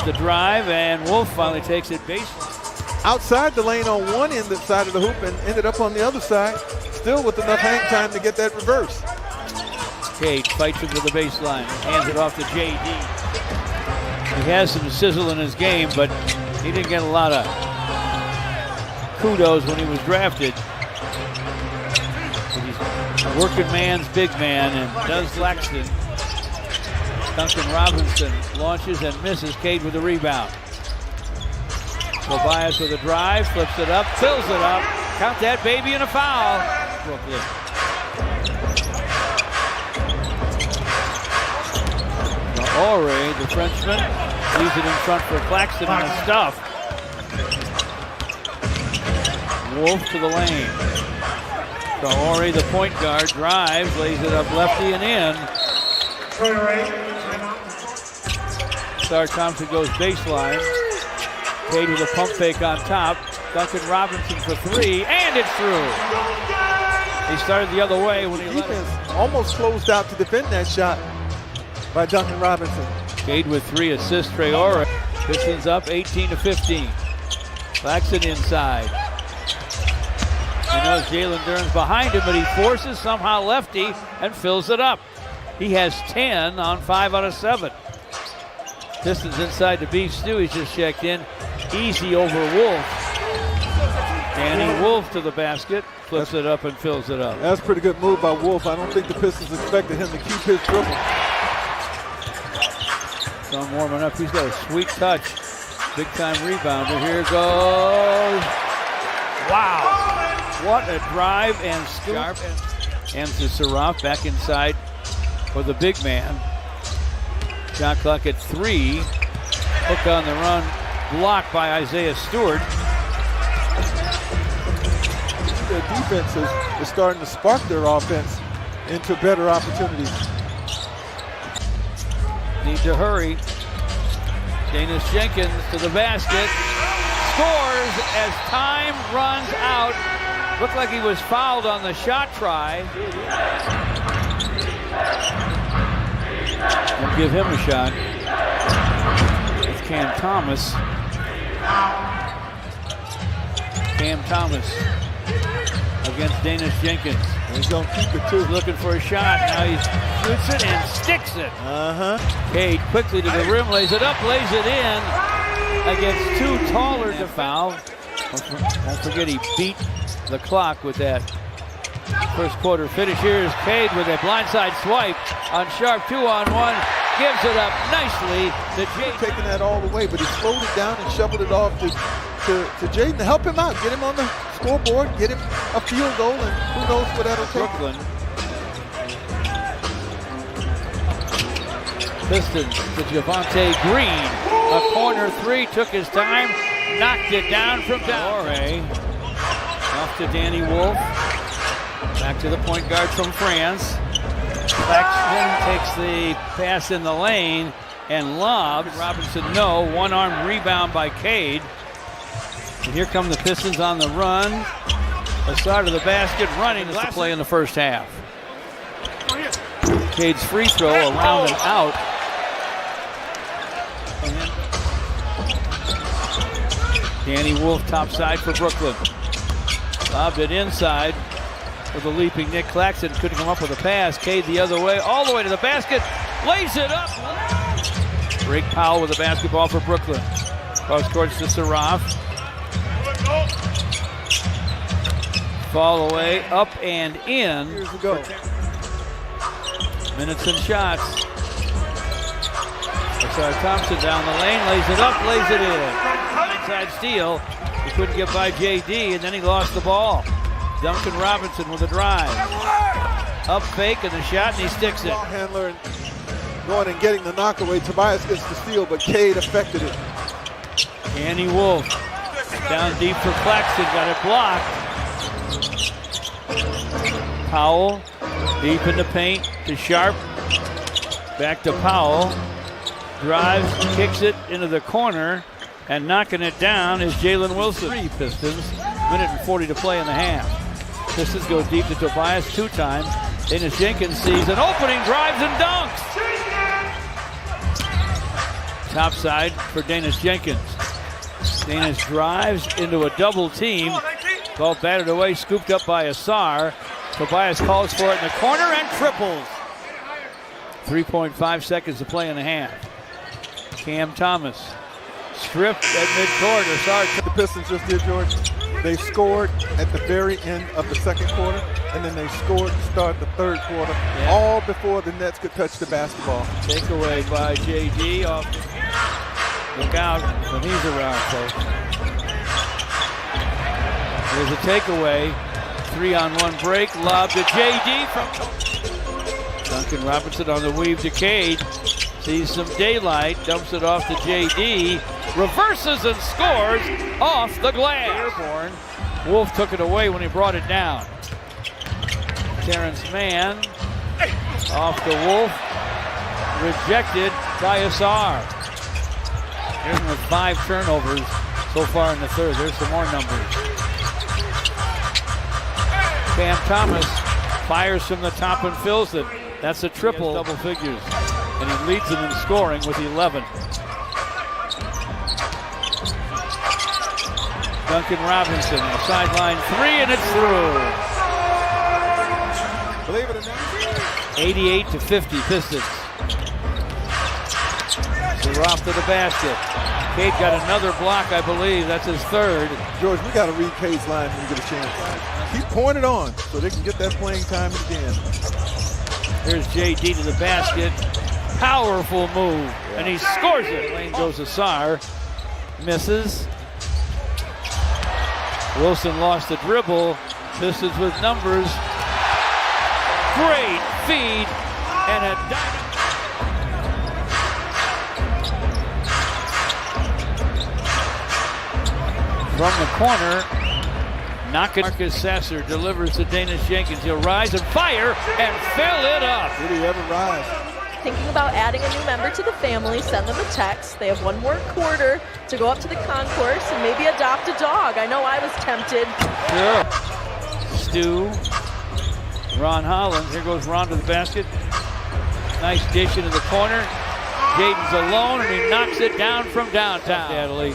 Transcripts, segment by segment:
the drive, and Wolf finally takes it baseline. Outside the lane on one end side of the hoop and ended up on the other side, still with enough hang time to get that reverse. Cade fights him to the baseline, hands it off to J.D. He has some sizzle in his game, but he didn't get a lot of kudos when he was drafted. But he's a working man's big man, and does Laxton. Duncan Robinson launches and misses. Cade with the rebound. Tobias with a drive, flips it up, fills it up. Count that baby and a foul. Brooklyn. Ore, the Frenchman, leaves it in front for Claxton and the stuff. Wolf to the lane. Ore, the point guard, drives, lays it up lefty and in. Star Thompson goes baseline. Cade with a pump fake on top. Duncan Robinson for three, and it's through. He started the other way when he defense almost closed out to defend that shot by Duncan Robinson. Cade with 3 assists, Traore. Pistons up 18-15. Claxton inside. He knows Jalen Duren's behind him, but he forces somehow lefty and fills it up. He has 10 on 5 out of 7. Pistons inside the beef stew. He's just checked in. Easy over Wolf. Danny Wolf to the basket, flips it up and fills it up. That's a pretty good move by Wolf. I don't think the Pistons expected him to keep his dribble. Son warming up. He's got a sweet touch. Big time rebounder. Here goes. Wow. What a drive and scoop. And to Saraf back inside for the big man. Shot clock at 3. Hook on the run. Blocked by Isaiah Stewart. Their defense is starting to spark their offense into better opportunities. Need to hurry. Danis Jenkins to the basket. Scores as time runs out. Looked like he was fouled on the shot try. We'll give him a shot. It's Cam Thomas. Cam Thomas against Danis Jenkins. He's going to keep it too. He's looking for a shot. Now he shoots it and sticks it. Cade quickly to the rim, lays it up, lays it in against 2 taller to foul. Don't forget he beat the clock with that first quarter finish. Here is Cade with a blindside swipe on Sharp, 2-on-1. Gives it up nicely to Jaden. Taking that all the way, but he slowed it down and shoveled it off to Jaden to help him out, get him on the scoreboard, get him a field goal, and who knows what that'll take. Brooklyn. Pistons to Javonte Green. A corner 3, took his time, knocked it down from down. Off to Danny Wolf. Back to the point guard from France. Claxton takes the pass in the lane and lobs. Robinson, no. One-arm rebound by Cade. And here come the Pistons on the run. The start of the basket running is the play in the first half. Cade's free throw around and out. Danny Wolf topside for Brooklyn. Lobbed it inside with a leaping Nick Claxton. Couldn't come up with a pass. Cade the other way, all the way to the basket. Lays it up. Drake Powell with the basketball for Brooklyn. Cross court to Saraf. Fall away, up and in. Here's the go. Minutes and shots. Star Thompson down the lane, lays it up, lays it in. Inside steal. He couldn't get by JD, and then he lost the ball. Duncan Robinson with a drive. Up fake and the shot, and he sticks it. Ball handler and going and getting the knockaway. Tobias gets the steal, but Cade affected it. Danny Wolf down deep for Claxton, got it blocked. Powell deep in the paint to Sharp. Back to Powell. Drives, kicks it into the corner, and knocking it down is Jalen Wilson. 3 Pistons, minute and 40 to play in the half. Pistons go deep to Tobias 2 times. Danis Jenkins sees an opening, drives and dunks. Top side for Danis Jenkins. Danis drives into a double team. Ball batted away, scooped up by Asar. Tobias calls for it in the corner and triples. 3.5 seconds to play in the half. Cam Thomas stripped at midcourt. Asar. The Pistons just did, George. They scored at the very end of the second quarter, and then they scored to start the third quarter, all before the Nets could touch the basketball. Takeaway by JD. Look out when he's around, folks. There's a takeaway. 3-on-1 break. Lob to JD from Duncan Robinson on the weave to Cade. Sees some daylight. Dumps it off to JD. Reverses and scores off the glass. Airborne. Wolf took it away when he brought it down. Terrence Mann off the Wolf. Rejected by Asar. Here's with 5 turnovers so far in the third. There's some more numbers. Cam Thomas fires from the top and fills it. That's a triple. Double figures. And he leads them in scoring with 11. Duncan Robinson, a sideline 3, and it's through. Believe it or not. 88-50 Pistons. They're off to the basket. Cade got another block, I believe. That's his third. George, we got to read Cade's line when we get a chance. Keep pouring it on so they can get that playing time again. Here's JD to the basket. Powerful move, and he scores it. Lane goes Asar. Misses. Wilson lost the dribble. Pistons with numbers. Great feed and a dynamite. From the corner, knocking. Marcus Sasser delivers to Danis Jenkins. He'll rise and fire and fill it up. Did he ever rise? Thinking about adding a new member to the family, send them a text. They have one more quarter to go up to the concourse and maybe adopt a dog. I know I was tempted. Sure. Stu, Ron Hollins. Here goes Ron to the basket. Nice dish into the corner. Jaden's alone, and he knocks it down from downtown. Natalie,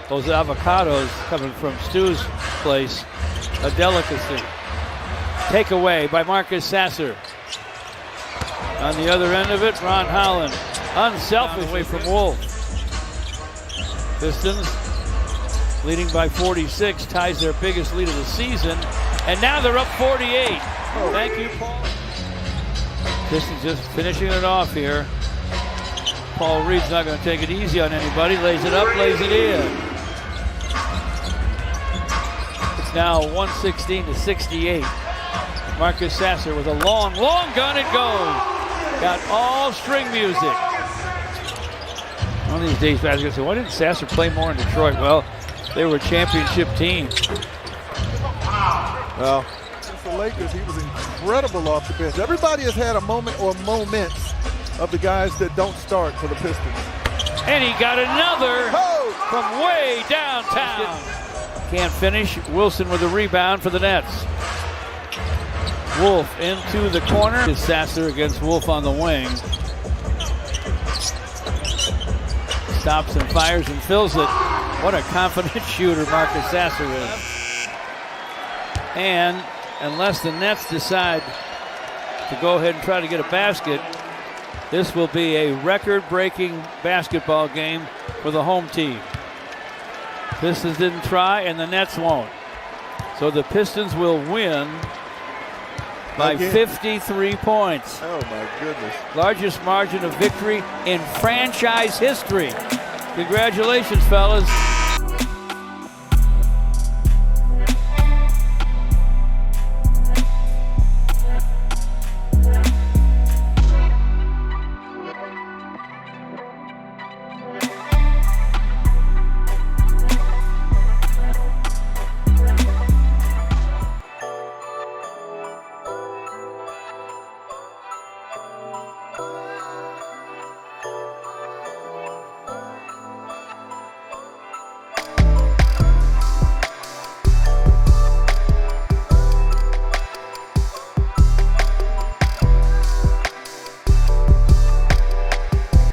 those avocados coming from Stu's place, a delicacy. Takeaway by Marcus Sasser. On the other end of it, Ron Holland, unselfish away from Wolf. Pistons leading by 46, ties their biggest lead of the season, and now they're up 48. Thank you, Paul. Pistons just finishing it off here. Paul Reed's not going to take it easy on anybody. Lays it up, lays it in. It's now 116-68. Marcus Sasser with a long gun. It goes. Got all string music. One of these days, guys are going to say, why didn't Sasser play more in Detroit? Well, they were a championship team. Well, since the Lakers, he was incredible off the bench. Everybody has had a moment or moments of the guys that don't start for the Pistons. And he got another from way downtown. Can't finish. Wilson with a rebound for the Nets. Wolf into the corner. It's Sasser against Wolf on the wing. Stops and fires and fills it. What a confident shooter Marcus Sasser is. And unless the Nets decide to go ahead and try to get a basket, this will be a record-breaking basketball game for the home team. Pistons didn't try, and the Nets won't. So the Pistons will win by 53 points. Oh, my goodness. Largest margin of victory in franchise history. Congratulations, fellas.